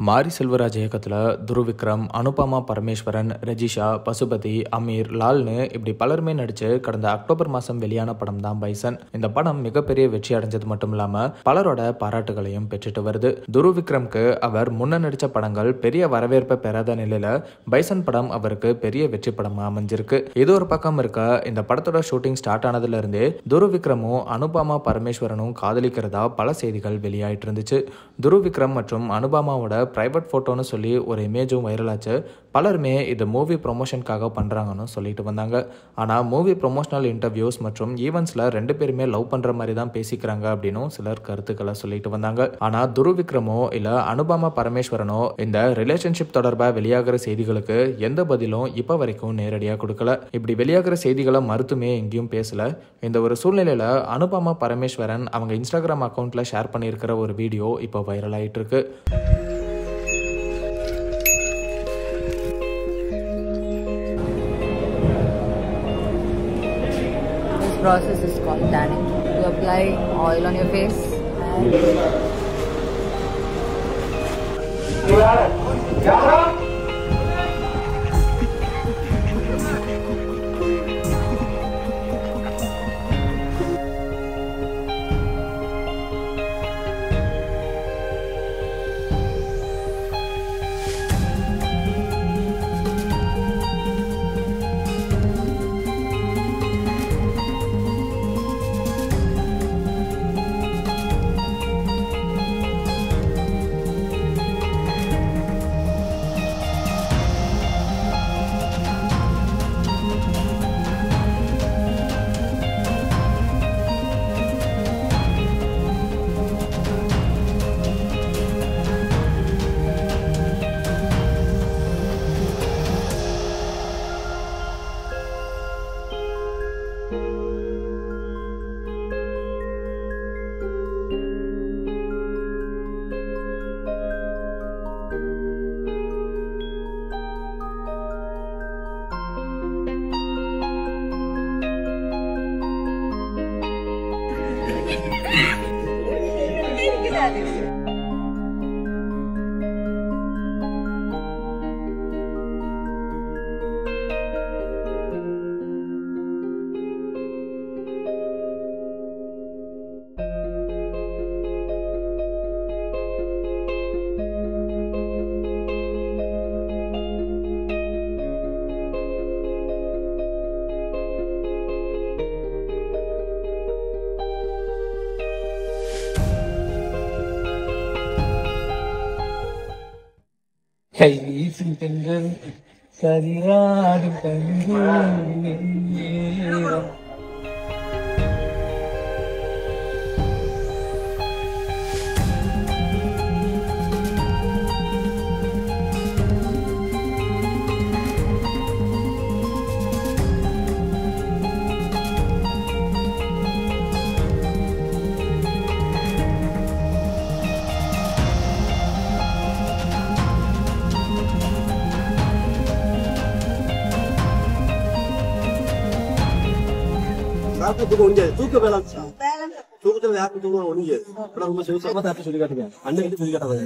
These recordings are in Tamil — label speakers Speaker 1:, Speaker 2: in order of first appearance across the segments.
Speaker 1: மாரி செல்வராஜ் இயக்கத்தில் துருவ் விக்ரம், அனுபமா பரமேஸ்வரன், ரெஜிஷா, பசுபதி, அமீர், லால்னு இப்படி பலருமே நடிச்சு கடந்த அக்டோபர் மாதம் வெளியான படம் தான் பைசன். இந்த படம் மிகப்பெரிய வெற்றி அடைஞ்சது மட்டும் இல்லாமல் பலரோட பாராட்டுகளையும் பெற்றுட்டு வருது. துருவ் விக்ரம்க்கு அவர் முன்ன நடித்த படங்கள் பெரிய வரவேற்பை பெறாத நிலையில பைசன் படம் அவருக்கு பெரிய வெற்றி படமாக அமைஞ்சிருக்கு. இது ஒரு பக்கம் இருக்க, இந்த படத்தோட ஷூட்டிங் ஸ்டார்ட் ஆனதுல இருந்தே துருவ் விக்ரமும் அனுபமா பரமேஸ்வரனும் காதலிக்கிறதா பல செய்திகள் வெளியாயிட்டு இருந்துச்சு. துருவ் விக்ரம் மற்றும் அனுபமாவோட பிரைவேட் போட்டோன்னு சொல்லி ஒரு இமேஜும் வைரலாச்சு. பலருமே இது மூவி ப்ரொமோஷனுக்காக பண்றாங்கன்னு சொல்லிட்டு வந்தாங்க. ஆனால் மூவி ப்ரொமோஷனல் இன்டர்வியூஸ் மற்றும் ஈவெண்ட்ஸ்ல ரெண்டு பேருமே லவ் பண்ற மாதிரி தான் பேசிக்கிறாங்க அப்படின்னு சிலர் கருத்துக்களை சொல்லிட்டு வந்தாங்க. ஆனால் துருவ் விக்ரமோ இல்ல அனுபமா பரமேஸ்வரனோ இந்த ரிலேஷன்ஷிப் தொடர்பாக வெளியாகிற செய்திகளுக்கு எந்த பதிலும் இப்போ வரைக்கும் நேரடியாக கொடுக்கல. இப்படி வெளியாகிற செய்திகளை மறுத்துமே எங்கேயும் பேசல. இந்த ஒரு சூழ்நிலையில அனுபமா பரமேஸ்வரன் அவங்க இன்ஸ்டாகிராம் அக்கௌண்ட்ல ஷேர் பண்ணியிருக்கிற ஒரு வீடியோ இப்போ வைரல் ஆயிட்டு இருக்கு.
Speaker 2: Process is called tanning. You apply oil on your face and
Speaker 3: கை வீசும் பெண்கள் சரியாடும் கண்கள்
Speaker 4: தூக்க வேளாண் தூக்கத்துல யாருக்கும் தூங்க ஒண்ணு ரொம்ப சிவசமா தாட்டி சொல்லி காட்டுங்க. அன்னைக்கு சொல்லி காட்டாங்க.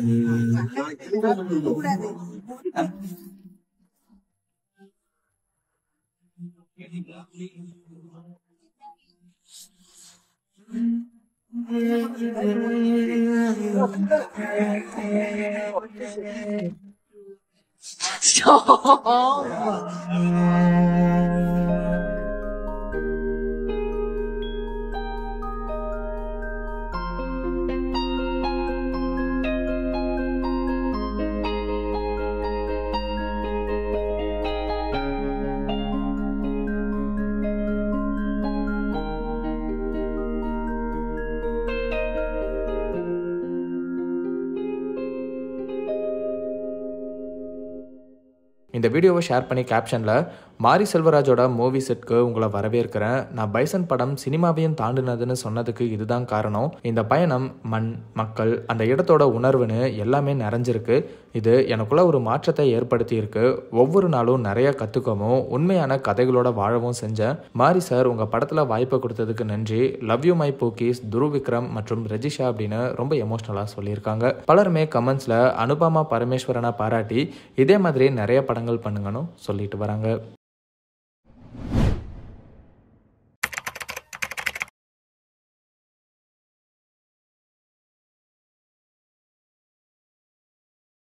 Speaker 1: இந்த வீடியோவை ஷேர் பண்ணி கேப்ஷனில் மாரி செல்வராஜோட மூவி செட்க்கு உங்களை வரவேற்கிறேன். நான் பைசன் படம் சினிமாவையும் தாண்டினதுன்னு சொன்னதுக்கு இதுதான் காரணம். இந்த பயணம் மண், மக்கள், அந்த இடத்தோட உணர்வுன்னு எல்லாமே நிறைஞ்சிருக்கு. இது எனக்குள்ள ஒரு மாற்றத்தை ஏற்படுத்தி இருக்கு. ஒவ்வொரு நாளும் நிறைய கத்துக்கவும் உண்மையான கதைகளோட வாழவும் செஞ்சேன். மாரி சார், உங்க படத்துல வாய்ப்பு கொடுத்ததுக்கு நன்றி. Love you my pookies, Dhruv Vikram மற்றும் ரஜிஷா அப்படின்னு ரொம்ப எமோஷனலா சொல்லியிருக்காங்க. பலருமே கமெண்ட்ஸ்ல அனுபமா பரமேஸ்வரனை பாராட்டி இதே மாதிரி நிறைய படங்கள் பண்ணுங்கன்னு சொல்லிட்டு வராங்க.